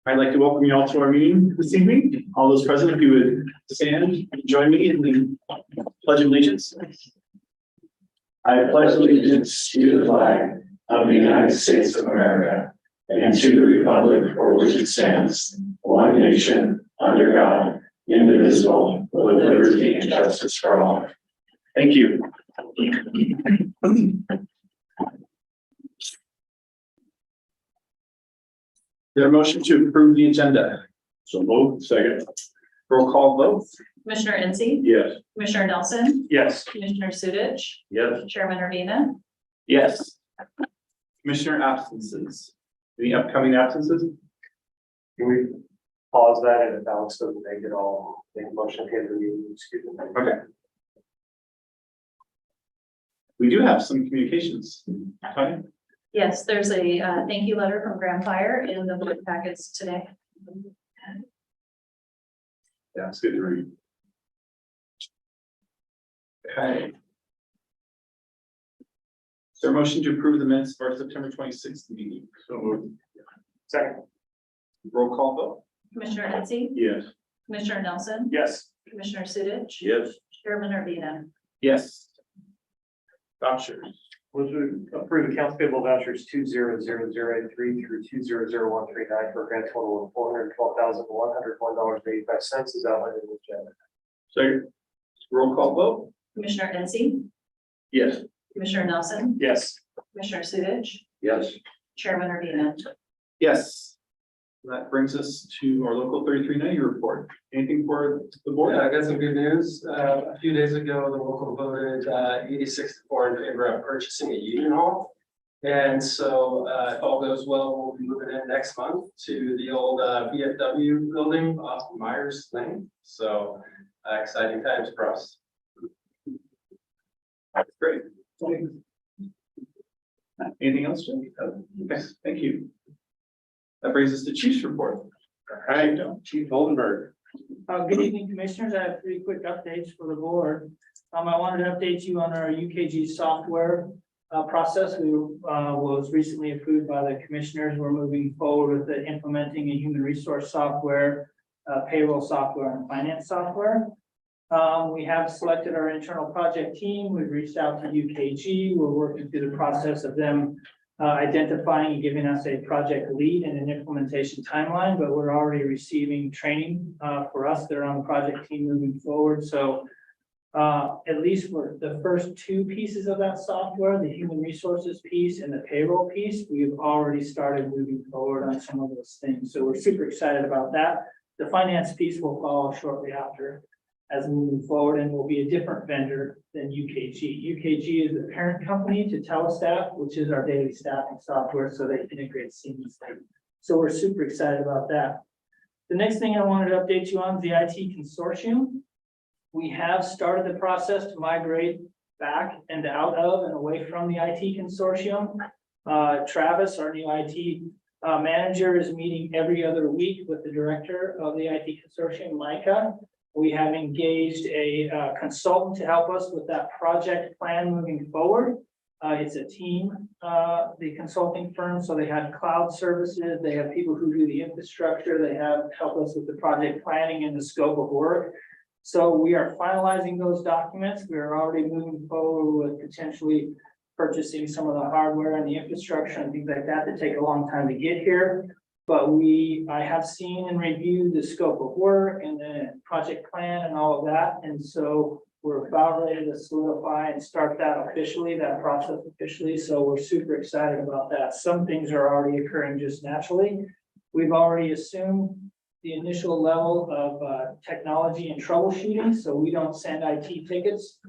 I'd like to welcome you all to our meeting this evening. All those present, if you would stand and join me in the Pledge of Allegiance. I pledge allegiance to the flag of the United States of America and to the republic for which it stands, one nation, under God, indivisible, with liberty and justice for all. Thank you. Their motion to approve the agenda. So moved. Second. Roll call vote. Commissioner Incy, Yes. Commissioner Nelson, Yes. Commissioner Sudich, Yes. Chairman Urbina. Yes. Commissioner absences. Any upcoming absences? Can we pause that, and if Alex doesn't make it, I'll make a motion to end the meeting. Excuse me. Okay. We do have some communications. Okay. Yes, there's a thank you letter from Grand Fire in the board packets today. Yeah, it's good to read. Okay. Is there a motion to approve the minutes for our September 26th meeting? So moved. Second. Roll call vote. Commissioner Incy, Yes. Commissioner Nelson, Yes. Commissioner Sudich, Yes. Chairman Urbina. Yes. Vouchers. Move to approve accounts payable vouchers 200083 through 200139 for a grand total of $412,101.85 as outlined in the agenda. Second. Roll call vote. Commissioner Incy, Yes. Commissioner Nelson, Yes. Commissioner Sudich, Yes. Chairman Urbina. Yes. That brings us to our local 3390 report. Anything for the board? Yeah, I got some good news. A few days ago, the local voted 86-4 in favor of purchasing a union hall. And so if all goes well, we'll be moving in next month to the old VFW building off Myers Lane. So exciting times for us. That's great. Anything else, Jim? Okay, thank you. That brings us to Chief's report. All right, Chief Oldenburg. Good evening, commissioners. I have 3 quick updates for the board. I wanted to update you on our UKG software process. We was recently approved by the commissioners. We're moving forward with implementing a human resource software, payroll software, and finance software. We have selected our internal project team. We've reached out to UKG. We're working through the process of them identifying and giving us a project lead and an implementation timeline, but we're already receiving training for us that are on the project team moving forward. So at least for the first 2 pieces of that software, the human resources piece and the payroll piece, we've already started moving forward on some of those things. So we're super excited about that. The finance piece will follow shortly after as we move forward, and will be a different vendor than UKG. UKG is the parent company to Telestaff, which is our daily staffing software, so they integrate seamlessly. So we're super excited about that. The next thing I wanted to update you on is the IT consortium. We have started the process to migrate back and out of and away from the IT consortium. Travis, our new IT manager, is meeting every other week with the director of the IT consortium, Micah. We have engaged a consultant to help us with that project plan moving forward. It's a team, the consulting firm, so they have cloud services, they have people who do the infrastructure, they have help us with the project planning and the scope of work. So we are finalizing those documents. We are already moving forward with potentially purchasing some of the hardware and the infrastructure and things like that take a long time to get here. But I have seen and reviewed the scope of work and the project plan and all of that. And so we're about ready to solidify and start that process officially. So we're super excited about that. Some things are already occurring just naturally. We've already assumed the initial level of technology and troubleshooting. So we don't send IT tickets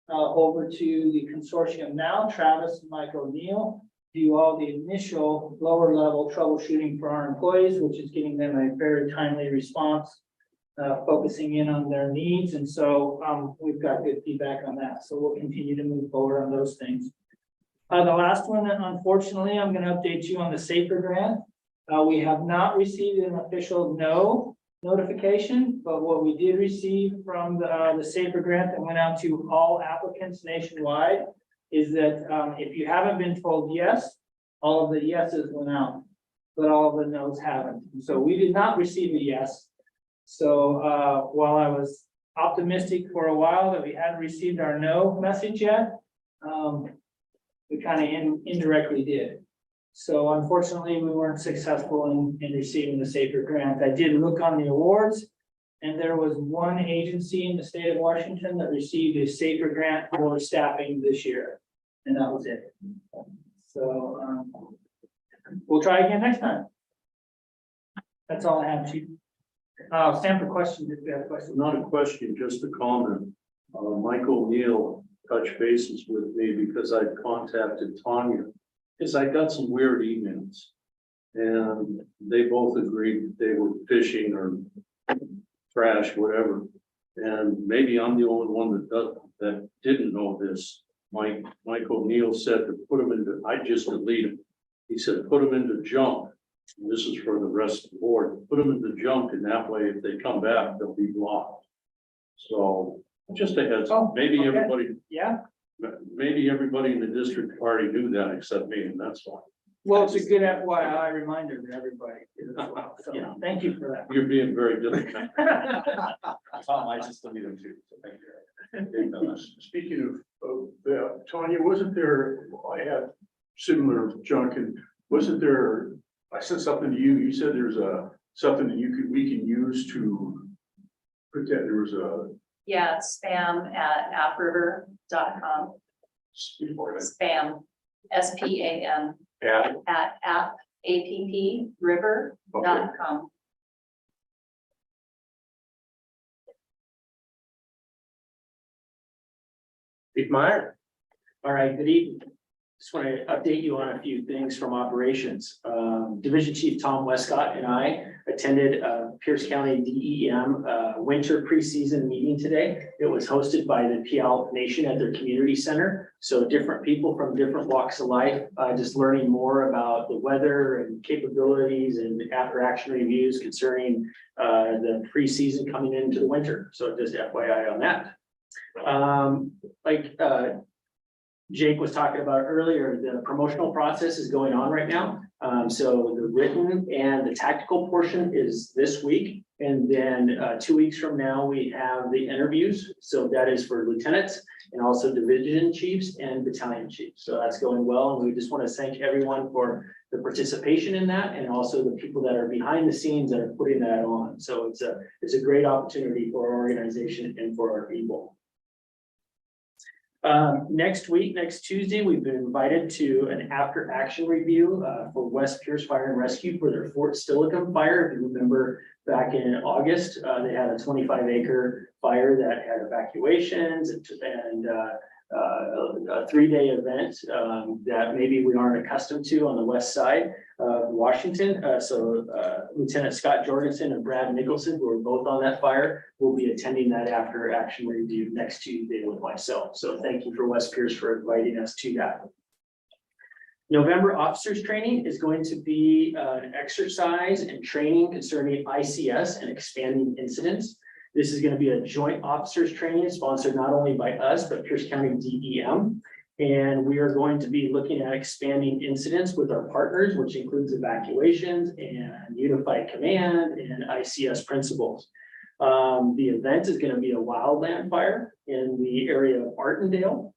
over to the consortium now. Travis and Mike O'Neill do all the initial lower level troubleshooting for our employees, which is getting them a very timely response, focusing in on their needs. And so we've got good feedback on that. So we'll continue to move forward on those things. The last one, unfortunately, I'm going to update you on the SAFER grant. We have not received an official no notification, but what we did receive from the SAFER grant that went out to all applicants nationwide is that if you haven't been told yes, all of the yeses went out. but all of the no's haven't. So we did not receive a yes. So while I was optimistic for a while that we hadn't received our no message yet, we kind of indirectly did. So unfortunately, we weren't successful in receiving the SAFER grant. I did look on the awards, and there was one agency in the state of Washington that received a SAFER grant for staffing this year, and that was it. So we'll try again next time. That's all I have, Chief. Stand for questions if you have questions. Not a question, just a comment. Michael Neal touched bases with me because I contacted Tanya, because I got some weird emails. And they both agreed that they were phishing or trash, whatever. And maybe I'm the only one that didn't know this. Michael Neal said to put them into, I just deleted them. He said, put them into junk. And this is for the rest of the board. Put them into junk, and that way, if they come back, they'll be blocked. So just a heads up, maybe okay. everybody, Yeah, maybe everybody in the district already knew that except me, and that's fine. well, it's a good FYI reminder to everybody. So Yeah. thank you for that. You're being very diplomatic. Tom, I just deleted them too, so thank you. Speaking of that, Tanya, wasn't there, I had similar junk, and wasn't there, I said something to you, you said there's something that we can use to put that, there was a. Yeah, spam at appriver.com. Spam, SPAM Yeah. at appriver.com. Chief Meyer. All right, good evening. Just want to update you on a few things from operations. Division Chief Tom Westcott and I attended Pierce County DEM winter preseason meeting today. It was hosted by the Puyallup Nation at their community center. So different people from different walks of life, just learning more about the weather and capabilities and after action reviews concerning the preseason coming into the winter. So just FYI on that. Jake was talking about earlier, the promotional process is going on right now. So the written and the tactical portion is this week. And then 2 weeks from now, we have the interviews. So that is for lieutenants and also division chiefs and battalion chiefs. So that's going well. And we just want to thank everyone for the participation in that, and also the people that are behind the scenes that are putting that on. So it's a great opportunity for our organization and for our people. Next week, next Tuesday, we've been invited to an after action review for West Pierce Fire and Rescue for their Fort Steilacoom fire. If you remember back in August, they had a 25-acre fire that had evacuations and a 3-day event that maybe we aren't accustomed to on the west side of Washington. So Lieutenant Scott Jorgensen and Brad Nicholson, who are both on that fire, will be attending that after action review next Tuesday with myself. So thank you for West Pierce for inviting us to that. November officers training is going to be an exercise and training concerning ICS and expanding incidents. This is going to be a joint officers training sponsored not only by us, but Pierce County DEM. And we are going to be looking at expanding incidents with our partners, which includes evacuations and unified command and ICS principles. The event is going to be a wildland fire in the area of Martindale.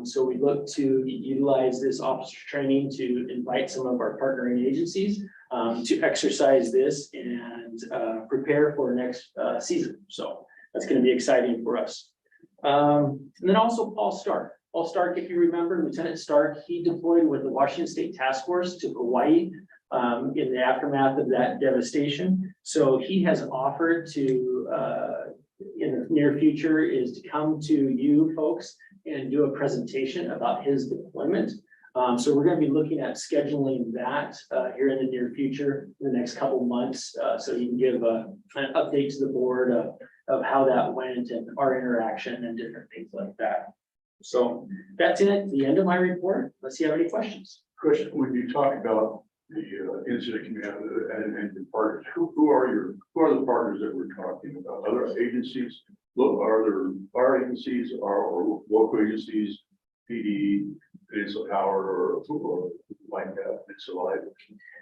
So we look to utilize this officer training to invite some of our partnering agencies to exercise this and prepare for next season. So that's going to be exciting for us. And then also Paul Stark. Paul Stark, if you remember, Lieutenant Stark, he deployed with the Washington State Task Force to Hawaii in the aftermath of that devastation. So he has offered to, in the near future, is to come to you folks and do a presentation about his deployment. So we're going to be looking at scheduling that here in the near future, in the next couple of months, so he can give an update to the board of how that went and our interaction and different things like that. So that's it, the end of my report. Let's see if you have any questions. Question, when you talk about the incident command and partners, who are the partners that we're talking about? Other agencies? Look, are there fire agencies or local agencies, PD, Peninsula Power or like Peninsula Light?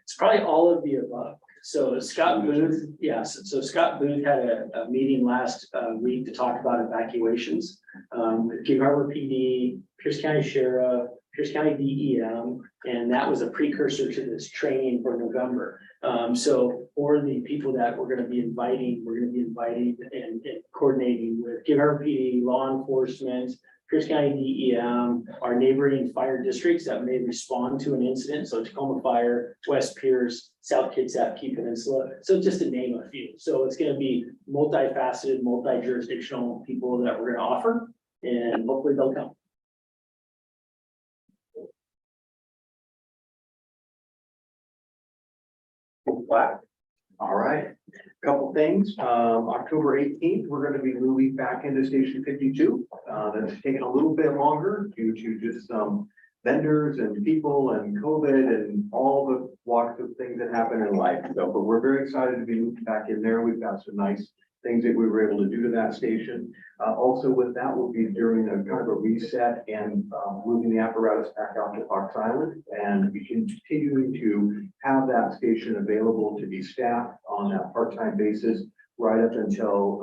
It's probably all of the above. So Scott Booth, yes, so Scott Booth had a meeting last week to talk about evacuations. With Gig Harbor PD, Pierce County Sheriff, Pierce County DEM, and that was a precursor to this training for November. So for the people that we're gonna be inviting, and coordinating with Gig Harbor PD, law enforcement, Pierce County DEM, our neighboring fire districts that may respond to an incident, so Tacoma Fire, West Pierce, South Kitsap, Key Peninsula, so just to name a few. So it's gonna be multifaceted, multi-jurisdictional people that we're gonna offer, and hopefully they'll come. Black. All right, couple things. October 18th, we're going to be moving back into Station 52. That's taken a little bit longer due to just some vendors and people and COVID and all the walks of things that happen in life. So, but we're very excited to be moving back in there. We've got some nice things that we were able to do to that station. Also with that, we'll be doing a kind of a reset and moving the apparatus back out to Fox Island and be continuing to have that station available to be staffed on that part-time basis right up until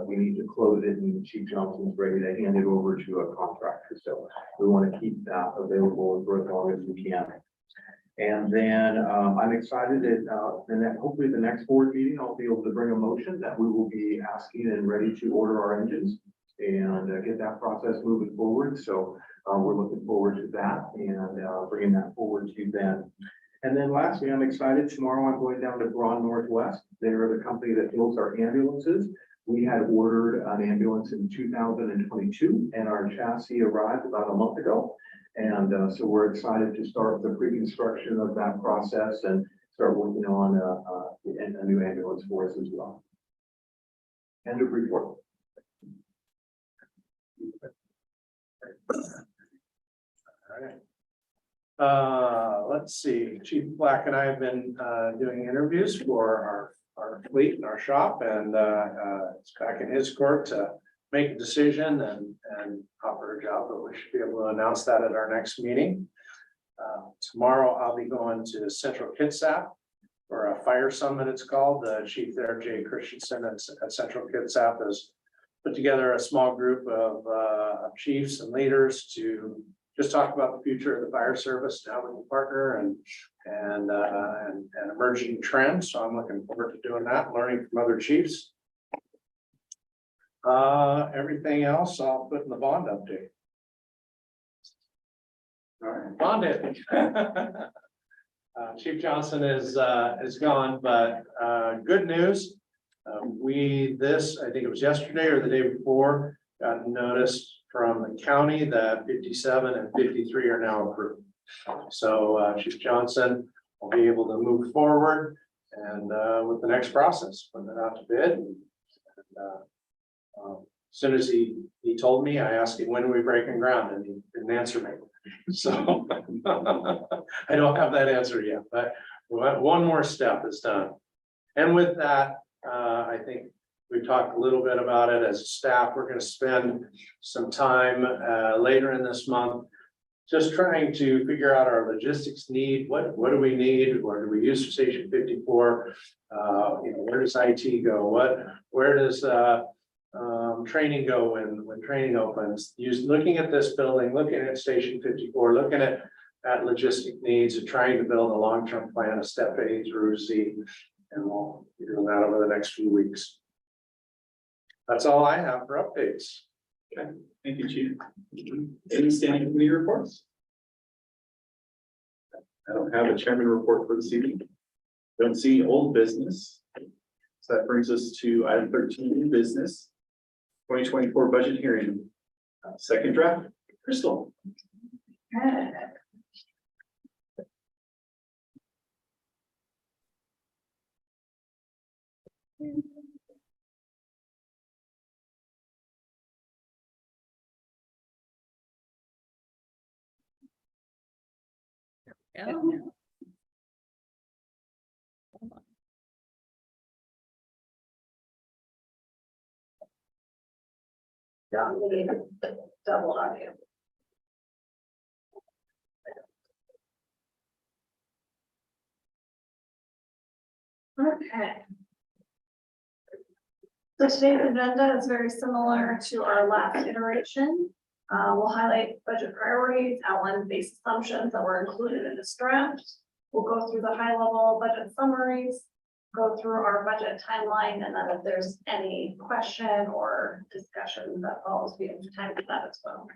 we need to close it and Chief Johnson's ready to hand it over to a contractor. So we want to keep that available for as long as we can. And then I'm excited that hopefully the next board meeting, I'll be able to bring a motion that we will be asking and ready to order our engines and get that process moving forward. So we're looking forward to that and bringing that forward to you then. And then lastly, I'm excited. Tomorrow I'm going down to Braun Northwest. They're the company that builds our ambulances. We had ordered an ambulance in 2022 and our chassis arrived about a month ago. And so we're excited to start the pre-construction of that process and start working on a new ambulance for us as well. End of report. Let's see, Chief Black and I have been doing interviews for our fleet and our shop, and it's back in his court to make a decision and offer a job, but we should be able to announce that at our next meeting. Tomorrow I'll be going to Central Kitsap for a fire summit, it's called. The chief there, Jay Christensen at Central Kitsap, has put together a small group of chiefs and leaders to just talk about the future of the fire service, how we can partner and emerging trends. So I'm looking forward to doing that, learning from other chiefs. Everything else I'll put in the bond update. All right, bond update. Chief Johnson is gone, but good news. I think it was yesterday or the day before, got notice from the county that 57 and 53 are now approved. So Chief Johnson will be able to move forward and with the next process, putting it out to bid. As soon as he told me, I asked him when are we breaking ground, and he didn't answer me. So I don't have that answer yet, but one more step is done. And with that, I think we talked a little bit about it as a staff. We're going to spend some time later in this month just trying to figure out our logistics need. What do we need? What do we use for Station 54? Where does IT go? Where does training go when training opens? Looking at this building, looking at Station 54, looking at logistic needs and trying to build a long-term plan of step A through Z. And we'll be doing that over the next few weeks. That's all I have for updates. Okay, thank you, Chief. Any standing committee reports? I don't have a chairman report for this evening. Don't see old business. So that brings us to item 13, new business. 2024 budget hearing. Second draft, Crystal. Yeah. Double audio. Okay. So today's agenda is very similar to our last iteration. We'll highlight budget priorities, outline base assumptions that were included in this draft. We'll go through the high level budget summaries, go through our budget timeline, and then if there's any question or discussion that follows, we have time for that as well.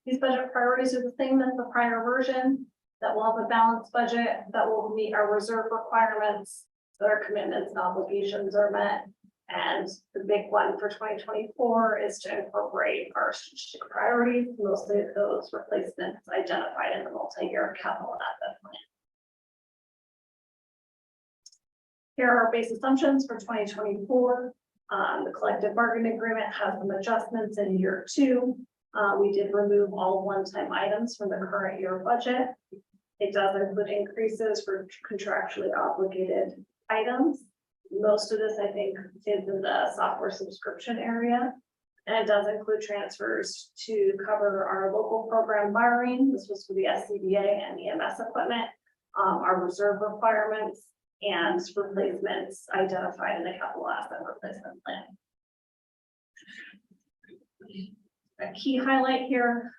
These budget priorities are the same as the prior version, that will have a balanced budget that will meet our reserve requirements, that our commitments and obligations are met. And the big one for 2024 is to incorporate our strategic priorities, mostly those replacements identified in the multi-year capital asset plan. Here are our base assumptions for 2024. The collective bargaining agreement has some adjustments in year 2. We did remove all one-time items from the current year budget. It does include increases for contractually obligated items. Most of this, I think, is in the software subscription area. And it does include transfers to cover our local program borrowing. This was for the SCBA and EMS equipment, our reserve requirements, and replacements identified in the capital asset replacement plan. A key highlight here,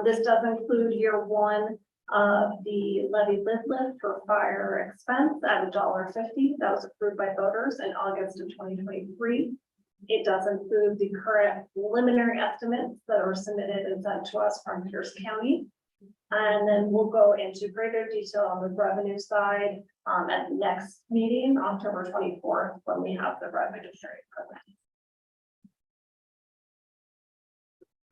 this does include year 1 of the levy lift for fire expense at $1.50. That was approved by voters in August of 2023. It does include the current preliminary estimates that were submitted and sent to us from Pierce County. And then we'll go into greater detail on the revenue side at the next meeting, October 24th, when we have the revenue sharing program.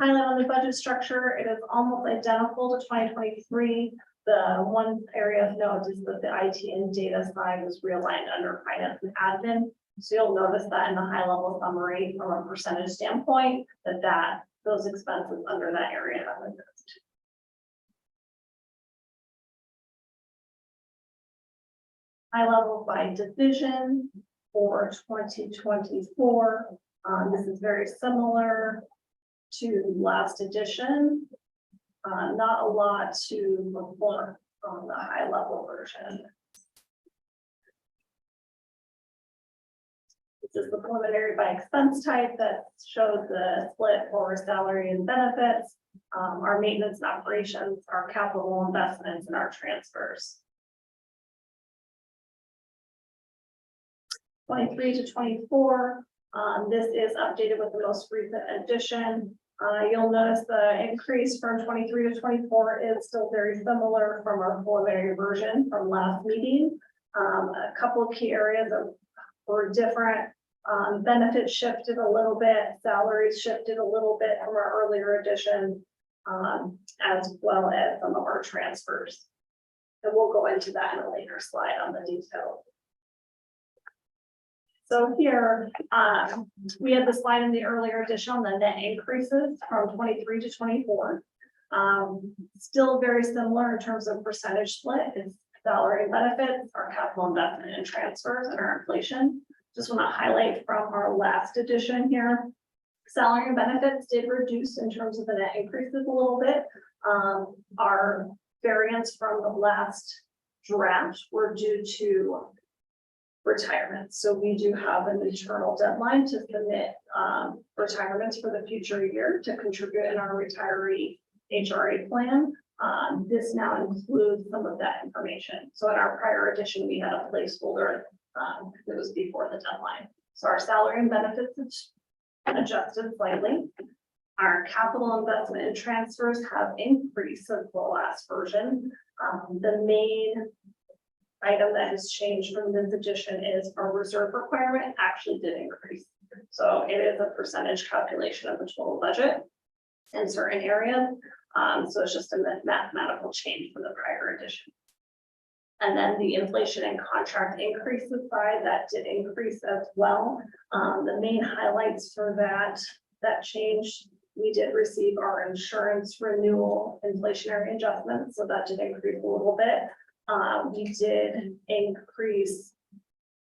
Highlight on the budget structure, it is almost identical to 2023. The one area of note is that the IT and data side was realigned under finance and admin. So you'll notice that in the high level summary from a percentage standpoint, that those expenses under that area have been fixed. High level by division for 2024. This is very similar to last edition. Not a lot to report on the high level version. This is the preliminary by expense type that shows the split for salary and benefits, our maintenance and operations, our capital investments, and our transfers. 23 to 24. This is updated with the most recent addition. You'll notice the increase from 23 to 24 is still very similar from our preliminary version from last meeting. A couple of key areas were different. Benefits shifted a little bit, salaries shifted a little bit from our earlier edition, as well as some of our transfers. And we'll go into that in a later slide on the details. So here, we had the slide in the earlier edition on the net increases from 23 to 24. Still very similar in terms of percentage split. It's salary and benefits, our capital investment and transfers, and our inflation. Just want to highlight from our last edition here. Salary and benefits did reduce in terms of the net increases a little bit. Our variance from the last draft were due to retirement. So we do have an internal deadline to submit retirements for the future year to contribute in our retiree HRA plan. This now includes some of that information. So in our prior edition, we had a placeholder that was before the deadline. So our salary and benefits is adjusted slightly. Our capital investment and transfers have increased since the last version. The main item that has changed from this edition is our reserve requirement actually did increase. So it is a percentage calculation of the total budget in certain areas. So it's just a mathematical change from the prior edition. And then the inflation and contract increases side, that did increase as well. The main highlights for that change, we did receive our insurance renewal inflationary adjustment. So that did increase a little bit. We did increase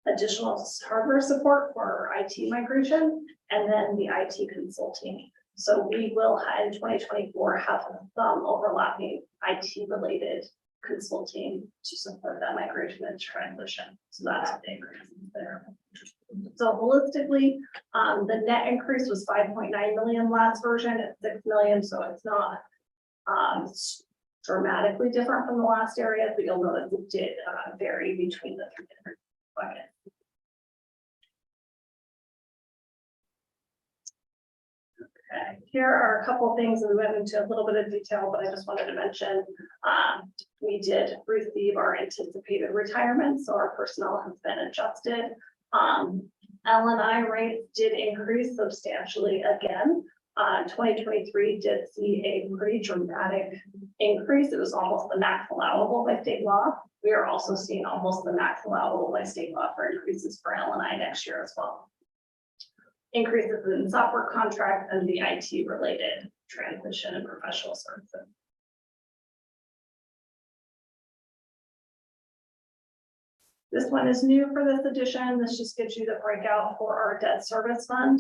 additional hardware support for IT migration and then the IT consulting. So we will in 2024 have some overlapping IT related consulting to support that migration and transition. So that's the increase there. So holistically, the net increase was 5.9 million last version at 6 million, so it's not dramatically different from the last area, but you'll notice it did vary between the three different buckets. Okay, here are a couple of things, and we went into a little bit of detail, but I just wanted to mention, we did receive our anticipated retirement, so our personnel has been adjusted. L&I rates did increase substantially again. 2023 did see a pretty dramatic increase. It was almost the max allowable by state law. We are also seeing almost the max allowable by state law for increases for L&I next year as well. Increases in software contracts and the IT related transition and professional services. This one is new for this edition. This just gives you the breakout for our debt service fund.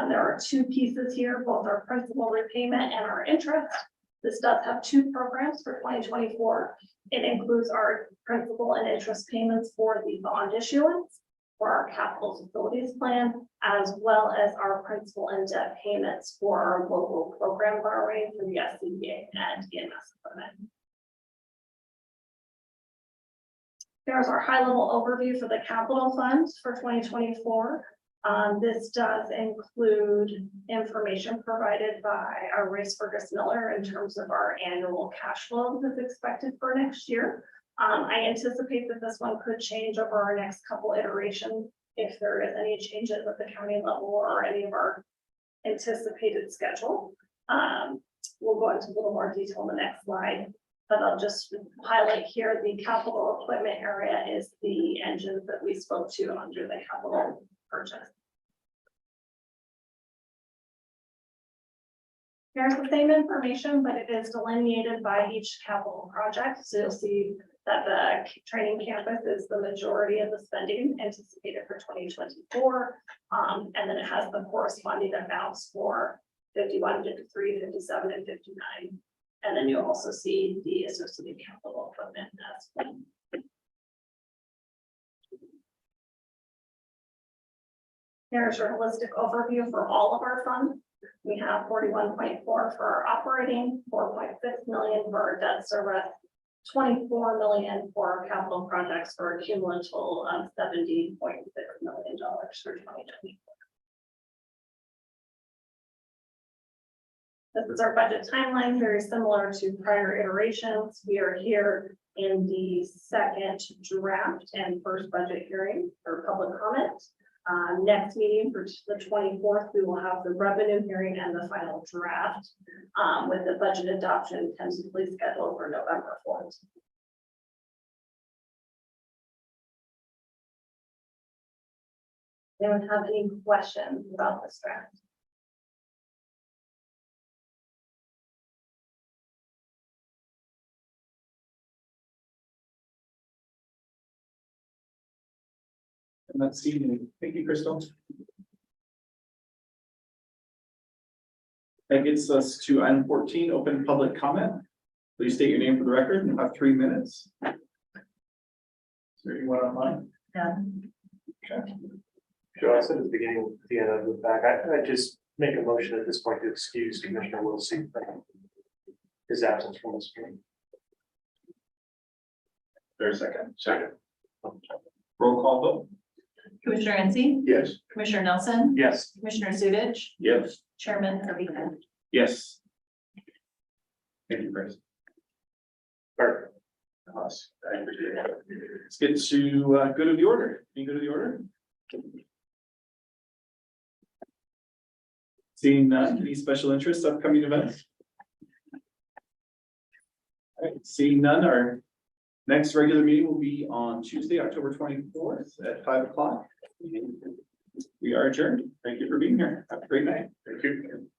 There are two pieces here, both our principal repayment and our interest. This does have two programs for 2024. It includes our principal and interest payments for the bond issuance, for our capital facilities plan, as well as our principal and debt payments for our local program borrowing for the SCBA and EMS equipment. There's our high-level overview for the capital funds for 2024. This does include information provided by our Race Fergus Miller in terms of our annual cash flow that's expected for next year. I anticipate that this one could change over our next couple iterations if there is any changes at the county level or any of our anticipated schedule. We'll go into a little more detail in the next slide, but I'll just highlight here the capital equipment area is the engines that we spoke to under the capital purchase. Here's the same information, but it is delineated by each capital project. So you'll see that the training campus is the majority of the spending anticipated for 2024. And then it has the corresponding amounts for 51, 53, 57, and 59. And then you'll also see the associated capital equipment as well. Here's your holistic overview for all of our funds. We have 41.4 for our operating, 4.6 million for our debt service, 24 million for our capital projects for a cumulative total of $70.6 million for 2024. This is our budget timeline, very similar to prior iterations. We are here in the second draft and first budget hearing for public comment. Next meeting for the 24th, we will have the revenue hearing and the final draft with the budget adoption tentatively scheduled for November 4th. Anyone have any questions about this draft? And that's Stephen. Thank you, Crystal. That gets us to item 14, open public comment. Please state your name for the record and have 3 minutes. Is there anyone online? Yeah. Okay. Joe, I said at the beginning, at the end of the back, I just make a motion at this point to excuse Commissioner Wilson from his absence from this meeting. There's a second. Second. Roll call vote. Commissioner Ansih, Yes. Commissioner Nelson, Yes. Commissioner Sudich, Yes. Chairman Kirby. Yes. Thank you, Chris. Perfect. Let's get to good of the order. Any good of the order? Seeing none, any special interest, upcoming events? All right, seeing none, our next regular meeting will be on Tuesday, October 24th at 5 o'clock. We are adjourned. Thank you for being here. Have a great night. Thank you.